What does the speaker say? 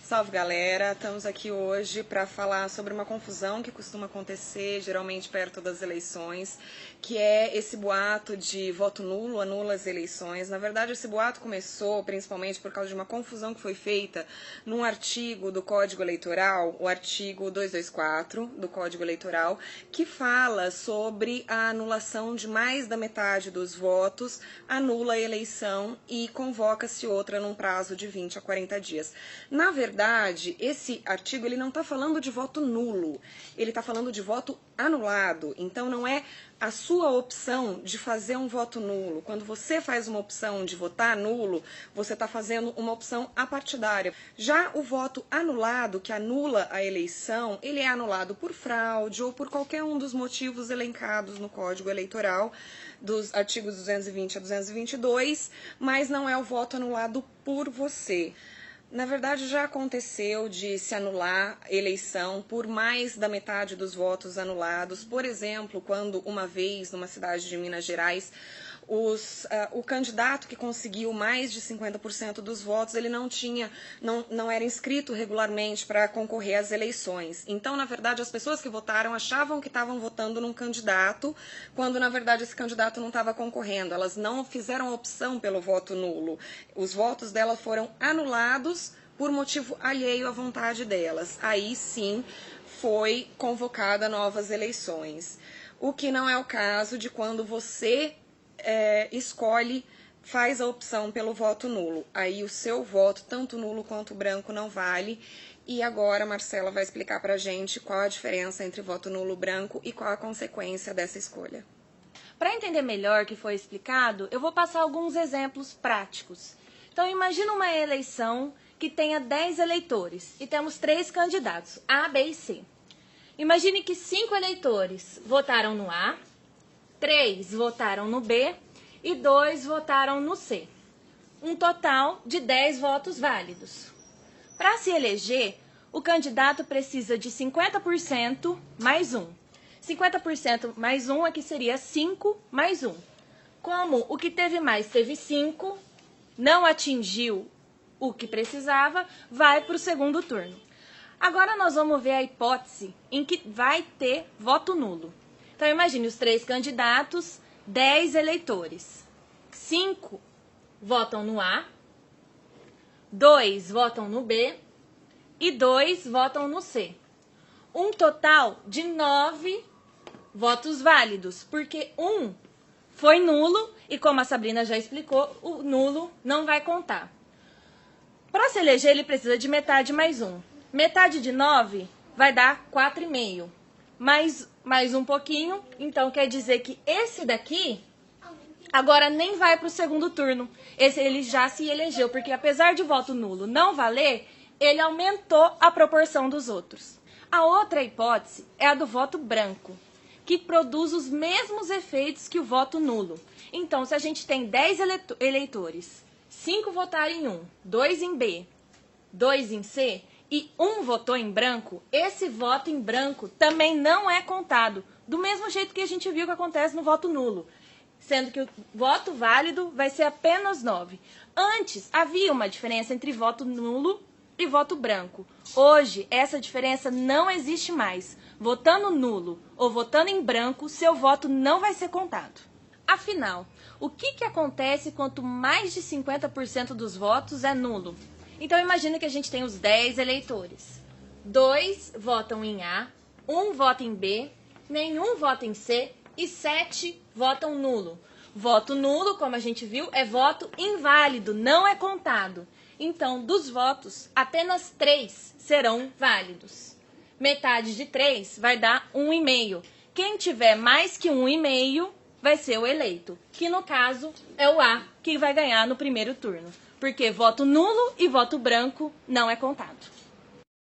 Salve, galera! Estamos aqui hoje para falar sobre uma confusão que costuma acontecer geralmente perto das eleições, que é esse boato de voto nulo, anula as eleições. Na verdade, esse boato começou principalmente por causa de uma confusão que foi feita num artigo do Código Eleitoral, o artigo 224 do Código Eleitoral, que fala sobre a anulação de mais da metade dos votos, anula a eleição e convoca-se outra num prazo de 20 a 40 dias. Na verdade, esse artigo ele não está falando de voto nulo, ele está falando de voto anulado. Então, não é a sua opção de fazer um voto nulo. Quando você faz uma opção de votar nulo, você está fazendo uma opção apartidária. Já o voto anulado, que anula a eleição, ele é anulado por fraude ou por qualquer um dos motivos elencados no Código Eleitoral, dos artigos 220 a 222, mas não é o voto anulado por você. Na verdade, já aconteceu de se anular eleição por mais da metade dos votos anulados. Por exemplo, quando uma vez, numa cidade de Minas Gerais, o candidato que conseguiu mais de 50% dos votos, ele não era inscrito regularmente para concorrer às eleições. Então, na verdade, as pessoas que votaram achavam que estavam votando num candidato, quando, na verdade, esse candidato não estava concorrendo. Elas não fizeram a opção pelo voto nulo. Os votos delas foram anulados por motivo alheio à vontade delas. Aí, sim, foi convocada novas eleições. O que não é o caso de quando você faz a opção pelo voto nulo. Aí o seu voto, tanto nulo quanto branco, não vale. E agora a Marcela vai explicar pra gente qual a diferença entre voto nulo e branco e qual a consequência dessa escolha. Para entender melhor o que foi explicado, eu vou passar alguns exemplos práticos. Então, imagina uma eleição que tenha 10 eleitores e temos 3 candidatos, A, B e C. Imagine que 5 eleitores votaram no A, 3 votaram no B e 2 votaram no C. Um total de 10 votos válidos. Para se eleger, o candidato precisa de 50% mais 1. 50% mais 1 aqui seria 5 mais 1. Como o que teve mais teve 5, não atingiu o que precisava, vai para o segundo turno. Agora nós vamos ver a hipótese em que vai ter voto nulo. Então, imagine os 3 candidatos, 10 eleitores. 5 votam no A, 2 votam no B e 2 votam no C. Um total de 9 votos válidos, porque 1 foi nulo e, como a Sabrina já explicou, o nulo não vai contar. Para se eleger, ele precisa de metade mais 1. Metade de 9 vai dar 4,5. Mais um pouquinho, então quer dizer que esse daqui agora nem vai para o segundo turno. Esse ele já se elegeu, porque apesar de voto nulo não valer, ele aumentou a proporção dos outros. A outra hipótese é a do voto branco, que produz os mesmos efeitos que o voto nulo. Então, se a gente tem 10 eleitores, 5 votaram em 1, 2 em B, 2 em C, e 1 votou em branco, esse voto em branco também não é contado, do mesmo jeito que a gente viu que acontece no voto nulo, sendo que o voto válido vai ser apenas 9. Antes, havia uma diferença entre voto nulo e voto branco. Hoje, essa diferença não existe mais. Votando nulo ou votando em branco, seu voto não vai ser contado. Afinal, o que acontece quanto mais de 50% dos votos é nulo? Então, imagina que a gente tem os 10 eleitores. 2 votam em A, 1 vota em B, nenhum vota em C e 7 votam nulo. Voto nulo, como a gente viu, é voto inválido, não é contado. Então, dos votos, apenas 3 serão válidos. Metade de 3 vai dar 1,5. Quem tiver mais que 1,5 vai ser o eleito, que no caso é o A, que vai ganhar no primeiro turno. Porque voto nulo e voto branco não é contado.